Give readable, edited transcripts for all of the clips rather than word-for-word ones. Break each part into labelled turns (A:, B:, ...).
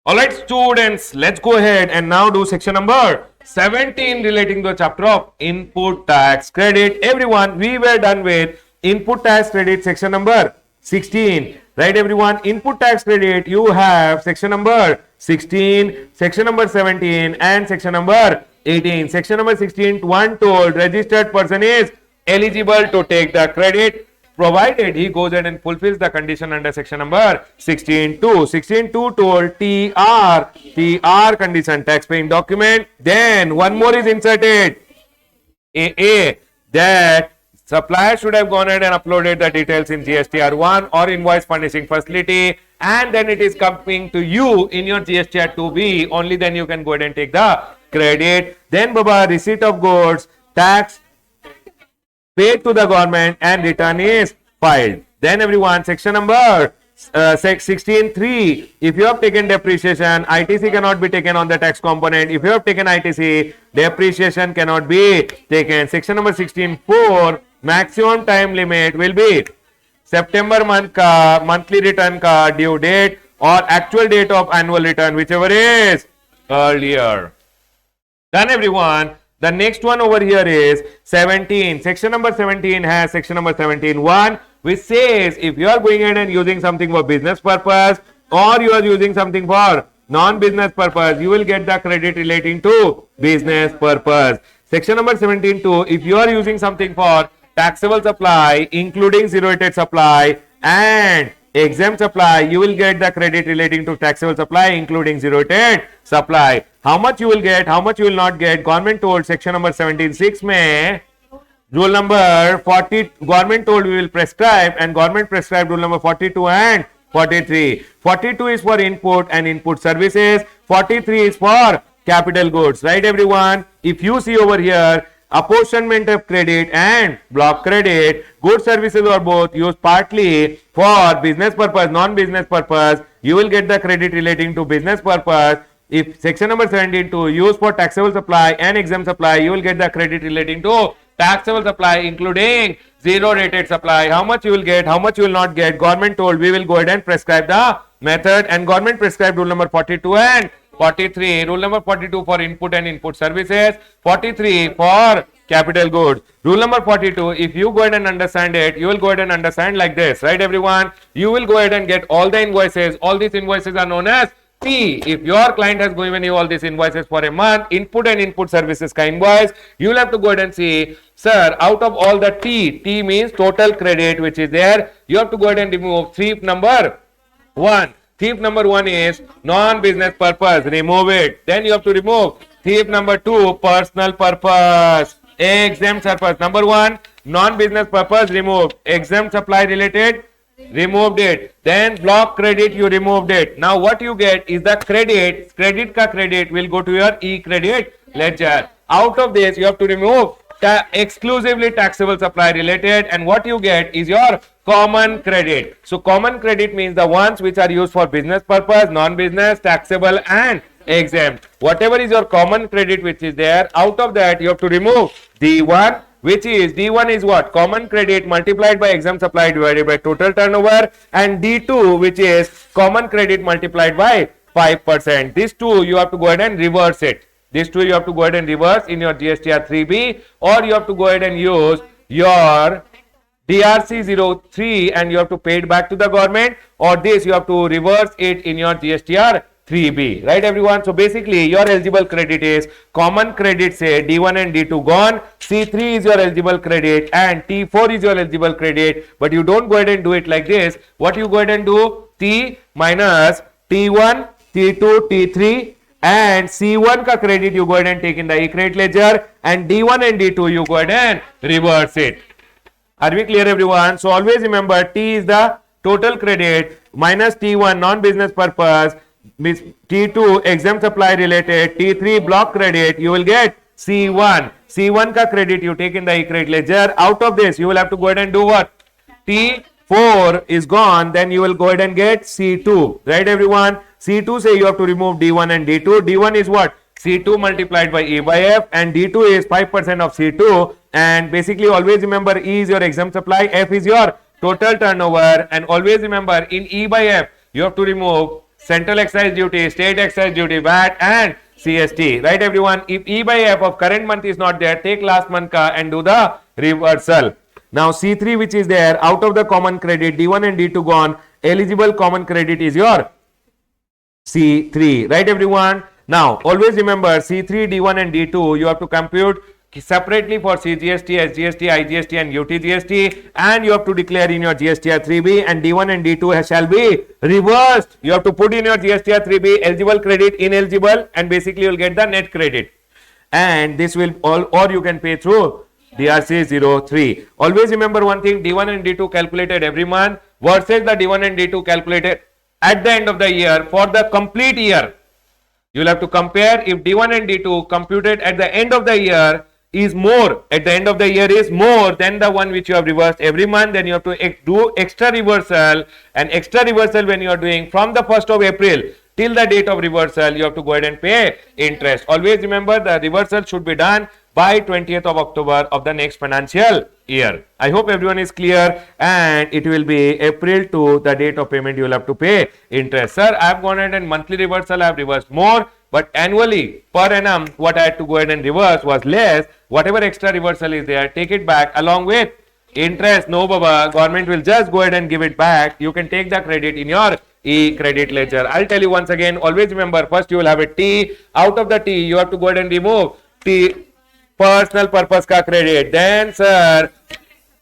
A: Alright students, let's go ahead and now do section number 17 relating to the chapter of input tax credit. Everyone, we were done with input tax credit section number 16. Right everyone, input tax credit you have section number 16, section number 17 and section number 18. Section number 16, one told registered person is eligible to take the credit provided he goes ahead and fulfills the condition under section number 16.2. 16.2 told TR condition tax paying document. Then one more is inserted. A that supplier should have gone ahead and uploaded the details in GSTR1 or invoice furnishing facility, and then it is coming to you in your GSTR2B. Only then you can go ahead and take the credit. Then Baba, receipt of goods, tax paid to the government and return is filed. Then everyone, section number 16.3, if you have taken depreciation, ITC cannot be taken on the tax component. If you have taken ITC, depreciation cannot be taken. Section number 16.4, maximum time limit will be September month ka monthly return ka due date or actual date of annual return, whichever is earlier. Done everyone. The next one over here is 17. Section number 17 has section number 17.1, which says if you are going ahead and using something for business purpose or you are using something for non-business purpose, you will get the credit relating to business purpose. Section number 17.2, if you are using something for taxable supply, including zero-rated supply and exempt supply, you will get the credit relating to taxable supply, including zero-rated supply. How much you will get, how much you will not get, government told section number 17.6 mein rule number 40, government told we will prescribe, and government prescribed rule number 42 and 43. 42 is for input and input services, 43 is for capital goods. Right everyone, if you see over here, apportionment of credit and block credit, goods services or both used partly for business purpose, non-business purpose, you will get the credit relating to business purpose. If section number 17.2 used for taxable supply and exempt supply, you will get the credit relating to taxable supply, including zero rated supply. How much you will get, how much you will not get, government told we will go ahead and prescribe the method, and government prescribed rule number 42 and 43. Rule number 42 for input and input services, 43 for capital goods. Rule number 42, if you go ahead and understand it, you will go ahead and understand like this, right everyone? You will go ahead and get all the invoices. All these invoices are known as T. If your client has given you all these invoices for a month, input and input services ka invoice, you will have to go ahead and see, sir, out of all the T means total credit which is there, you have to go ahead and remove thief number 1. Thief number 1 is non-business purpose, remove it. Then you have to remove thief number 2, personal purpose, exempt purpose. Number 1, non-business purpose, removed. Exempt supply related, removed it. Then block credit, you removed it. Now what you get is the credit. Credit ka credit will go to your e-credit ledger. Out of this you have to remove exclusively taxable supply related, and what you get is your common credit. So common credit means the ones which are used for business purpose, non-business, taxable and exempt. Whatever is your common credit which is there, out of that you have to remove D1, which is D1 is what? Common credit multiplied by exempt supply divided by total turnover, and D2 which is common credit multiplied by 5%. These two you have to go ahead and reverse it. These two you have to go ahead and reverse in your GSTR 3B, or you have to go ahead and use your DRC 03 and you have to pay it back to the government, or this you have to reverse it in your GSTR 3B. Right everyone? So basically your eligible credit is common credit, say D1 and D2 gone, C3 is your eligible credit and T4 is your eligible credit, but you don't go ahead and do it like this. What you go ahead and do, T minus T1, T2, T3 and C1 ka credit you go ahead and take in the e-credit ledger, and D1 and D2 you go ahead and reverse it. Are we clear everyone? So always remember T is the total credit minus T1 non-business purpose, T2 exempt supply related, T3 block credit, you will get C1. C1 ka credit you take in the e-credit ledger. Out of this you will have to go ahead and do what? T4 is gone, then you will go ahead and get C2. Right everyone? C2 say you have to remove D1 and D2. D1 is what? C2 multiplied by E by F, and D2 is 5% of C2, and basically always remember E is your exempt supply, F is your total turnover, and always remember in E by F you have to remove central excise duty, state excise duty, VAT and CST. Right everyone? If E by F of current month is not there, take last month ka and do the reversal. Now C3 which is there, out of the common credit, D1 and D2 gone, eligible common credit is your C3. Right everyone? Now always remember C3, D1 and D2 you have to compute separately for CGST, SGST, IGST and UTGST, and you have to declare in your GSTR 3B, and D1 and D2 shall be reversed. You have to put in your GSTR 3B eligible credit, ineligible, and basically you will get the net credit. And this will all, or you can pay through DRC 03. Always remember one thing, D1 and D2 calculated every month versus the D1 and D2 calculated at the end of the year for the complete year. You will have to compare if D1 and D2 computed at the end of the year is more, at the end of the year is more than the one which you have reversed every month, then you have to do extra reversal, and extra reversal when you are doing from the 1st of April till the date of reversal, you have to go ahead and pay interest. Always remember the reversal should be done by 20th of October of the next financial year. I hope everyone is clear, and it will be April to the date of payment you will have to pay interest. Sir, I have gone ahead and monthly reversal I have reversed more, but annually per annum what I had to go ahead and reverse was less. Whatever extra reversal is there, take it back along with interest. No baba, government will just go ahead and give it back. You can take the credit in your e-credit ledger. I'll tell you once again, always remember, first you will have a T. Out of the T you have to go ahead and remove T, personal purpose ka credit, then sir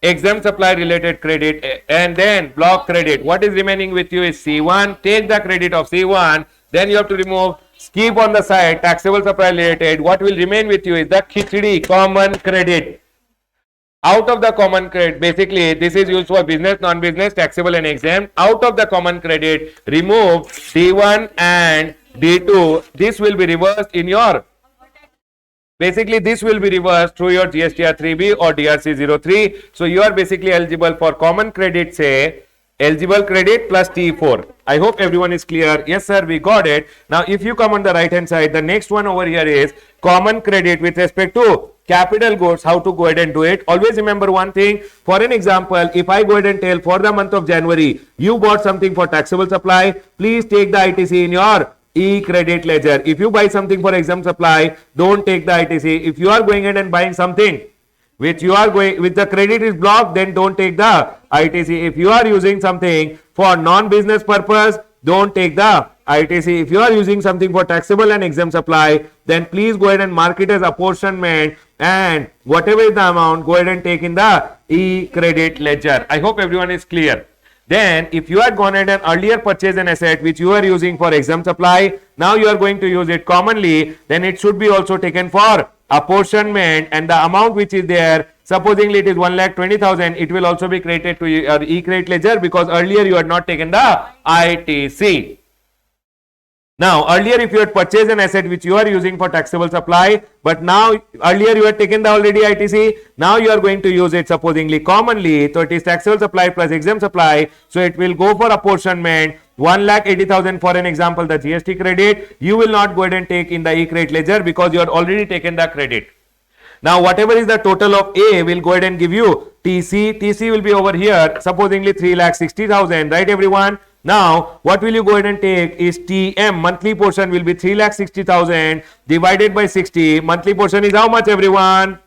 A: exempt supply related credit, and then block credit. What is remaining with you is C1. Take the credit of C1, then you have to remove, keep on the side taxable supply related. What will remain with you is the khichdi common credit. Out of the common credit, basically this is used for business, non-business, taxable and exempt. Out of the common credit, remove D1 and D2. This will be reversed in your, basically this will be reversed through your GSTR 3B or DRC 03. So you are basically eligible for common credit, say eligible credit plus T4. I hope everyone is clear. Yes sir, we got it. Now if you come on the right hand side, the next one over here is common credit with respect to capital goods, how to go ahead and do it. Always remember one thing. For an example, if I go ahead and tell for the month of January, you bought something for taxable supply, please take the ITC in your e-credit ledger. If you buy something for exempt supply, don't take the ITC. If you are going ahead and buying something which you are going with the credit is blocked, then don't take the ITC. If you are using something for non-business purpose, don't take the ITC. If you are using something for taxable and exempt supply, then please go ahead and mark it as apportionment, and whatever is the amount, go ahead and take in the e-credit ledger. I hope everyone is clear. Then if you had gone ahead and earlier purchased an asset which you are using for exempt supply, now you are going to use it commonly, then it should be also taken for apportionment, and the amount which is there, supposingly it is 1,20,000, it will also be credited to your e-credit ledger because earlier you had not taken the ITC. Now earlier if you had purchased an asset which you are using for taxable supply, but now earlier you had taken the already ITC, now you are going to use it supposingly commonly, so it is taxable supply plus exempt supply, so it will go for apportionment. 1,80,000 for an example, the GST credit, you will not go ahead and take in the e-credit ledger because you had already taken the credit. Now whatever is the total of A will go ahead and give you TC. TC will be over here, supposingly 3,60,000, right everyone? Now what will you go ahead and take is TM, monthly portion will be 3,60,000 divided by 60. Monthly portion is how much everyone?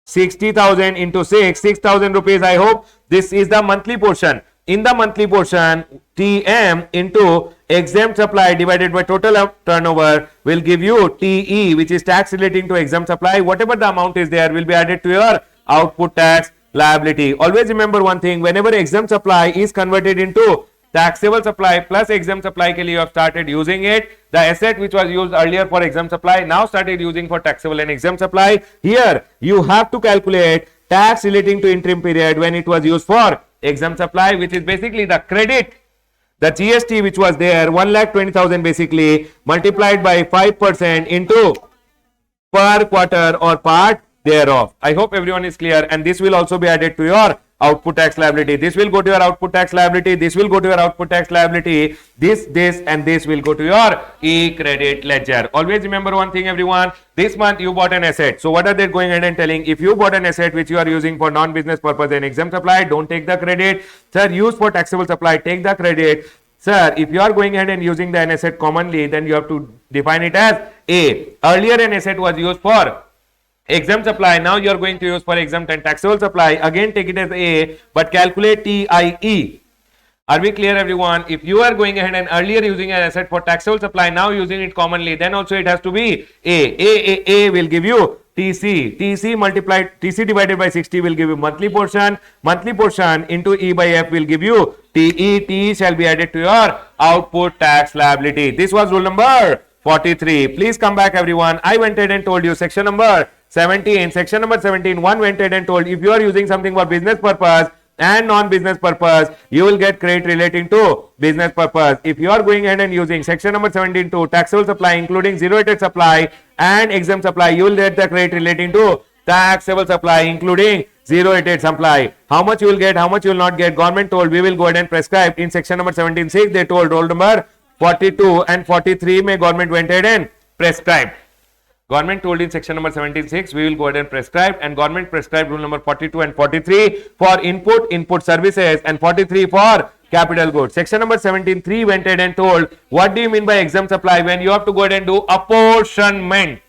A: 60,000 into 6,000 rupees. I hope this is the monthly portion. In the monthly portion, TM into exempt supply divided by total of turnover will give you TE, which is tax relating to exempt supply. Whatever the amount is there will be added to your output tax liability. Always remember one thing, whenever exempt supply is converted into taxable supply plus exempt supply ke liye you have started using it, the asset which was used earlier for exempt supply now started using for taxable and exempt supply. Here you have to calculate tax relating to interim period when it was used for exempt supply, which is basically the credit, the GST which was there, 1,20,000 basically multiplied by 5% into per quarter or part thereof. I hope everyone is clear, and this will also be added to your output tax liability. This will go to your output tax liability, this will go to your output tax liability, this and this will go to your e-credit ledger. Always remember one thing everyone, this month you bought an asset. So what are they going ahead and telling? If you bought an asset which you are using for non-business purpose and exempt supply, don't take the credit. Sir, use for taxable supply, take the credit. Sir, if you are going ahead and using the an asset commonly, then you have to define it as A. Earlier an asset was used for exempt supply, now you are going to use for exempt and taxable supply. Again take it as A, but calculate TIE. Are we clear, everyone? If you are going ahead and earlier using an asset for taxable supply, now using it commonly, then also it has to be A. A will give you TC. TC divided by 60 will give you monthly portion. Monthly portion into E by F will give you TE. TE shall be added to your output tax liability. This was rule number 43. Please come back, everyone. I went ahead and told you section number 17. Section number 17, one went ahead and told if you are using something for business purpose and non-business purpose, you will get credit relating to business purpose. If you are going ahead and using section number 17 to taxable supply including zero-rated supply and exempt supply, you will get the credit relating to taxable supply including zero-rated supply. How much you will get, how much you will not get, government told we will go ahead and prescribe. In section number 17.6, they told roll number 42 and 43 may government went ahead and prescribed. Government told in section number 17.6 we will go ahead and prescribe, and government prescribed rule number 42 and 43 for input services and 43 for capital goods. Section number 17.3 went ahead and told what do you mean by exempt supply when you have to go ahead and do apportionment.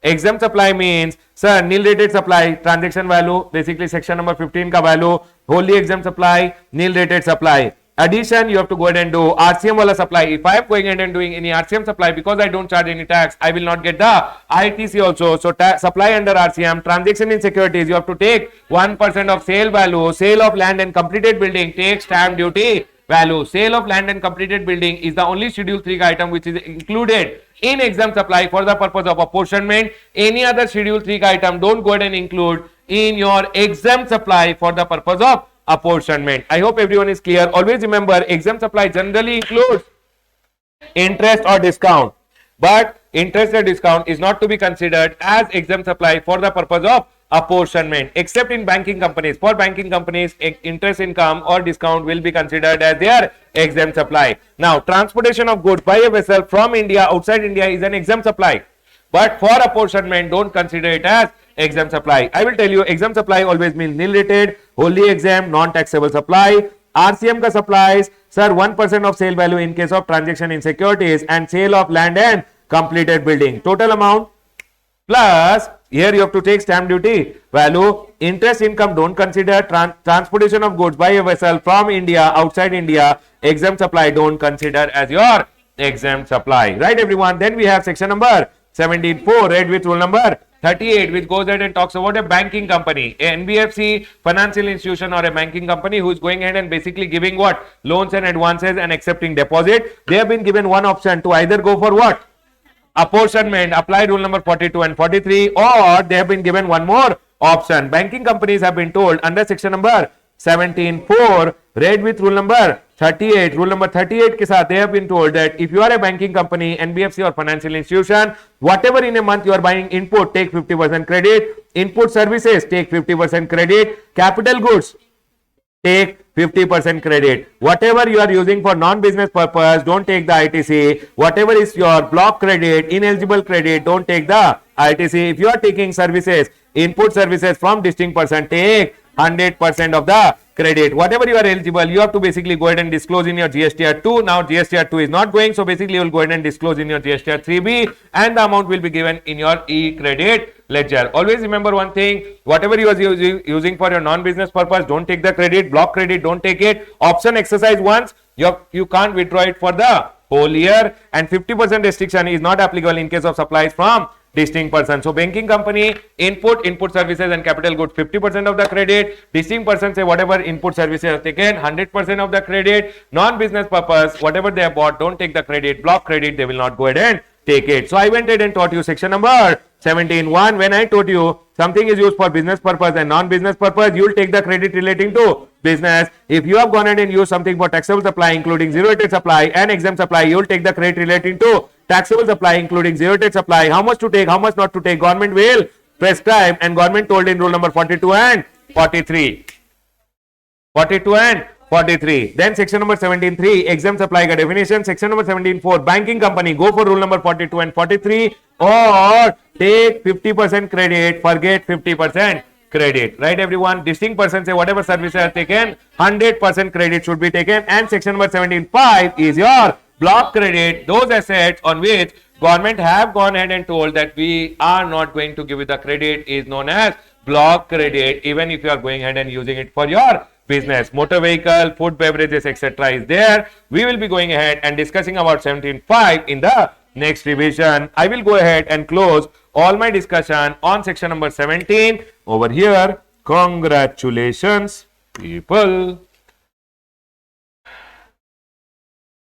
A: Exempt supply means sir nil rated supply transaction value basically section number 15 ka value, wholly exempt supply nil rated supply. Addition, you have to go ahead and do RCM wala supply. If I am going ahead and doing any RCM supply, because I don't charge any tax, I will not get the ITC also. So supply under RCM, transaction in securities, you have to take 1% of sale value. Sale of land and completed building, take stamp duty value. Sale of land and completed building is the only schedule 3 item which is included in exempt supply for the purpose of apportionment. Any other schedule 3 item don't go ahead and include in your exempt supply for the purpose of apportionment. I hope everyone is clear. Always remember, exempt supply generally includes interest or discount, but interest or discount is not to be considered as exempt supply for the purpose of apportionment, except in banking companies. For banking companies, interest income or discount will be considered as their exempt supply. Now, transportation of goods by a vessel from India outside India is an exempt supply, but for apportionment, don't consider it as exempt supply. I will tell you, exempt supply always means nil rated, wholly exempt, non-taxable supply. RCM ka supplies, sir, 1% of sale value in case of transaction in securities and sale of land and completed building. Total amount plus here you have to take stamp duty value. Interest income don't consider. Transportation of goods by a vessel from India outside India, exempt supply don't consider as your exempt supply. Right, everyone? Then we have section number 17.4 read with rule number 38, which goes ahead and talks about a banking company, a NBFC, financial institution or a banking company who is going ahead and basically giving what? Loans and advances and accepting deposit. They have been given one option to either go for what? Apportionment, apply rule number 42 and 43, or they have been given one more option. Banking companies have been told under section number 17.4 read with rule number 38. Rule number 38 ke saath they have been told that if you are a banking company, NBFC or financial institution, whatever in a month you are buying input, take 50% credit. Input services, take 50% credit. Capital goods, take 50% credit. Whatever you are using for non-business purpose, don't take the ITC. Whatever is your block credit, ineligible credit, don't take the ITC. If you are taking services, input services from distinct person, take 100% of the credit. Whatever you are eligible, you have to basically go ahead and disclose in your GSTR 2. Now GSTR 2 is not going, so basically you will go ahead and disclose in your GSTR 3B, and the amount will be given in your e-credit ledger. Always remember one thing, whatever you are using for your non-business purpose, don't take the credit. Block credit, don't take it. Option exercise once, you can't withdraw it for the whole year, and 50% restriction is not applicable in case of supplies from distinct person. So banking company, input services and capital goods, 50% of the credit. Distinct person say whatever input services are taken, 100% of the credit. Non-business purpose, whatever they have bought, don't take the credit. Block credit, they will not go ahead and take it. So I went ahead and taught you section number 17.1. When I told you something is used for business purpose and non-business purpose, you will take the credit relating to business. If you have gone ahead and used something for taxable supply including zero-rated supply and exempt supply, you will take the credit relating to taxable supply including zero-rated supply. How much to take, how much not to take, government will prescribe, and government told in rule number 42 and 43. 42 and 43. Then section number 17.3 exempt supply ka definition. Section number 17.4 banking company, go for rule number 42 and 43, or take 50% credit, forget 50% credit. Right, everyone? Distinct person say whatever services are taken, 100% credit should be taken. And section number 17.5 is your block credit, those assets on which government have gone ahead and told that we are not going to give you the credit is known as block credit, even if you are going ahead and using it for your business. Motor vehicle, food, beverages, etc. is there. We will be going ahead and discussing about 17.5 in the next revision. I will go ahead and close all my discussion on section number 17 over here. Congratulations, people.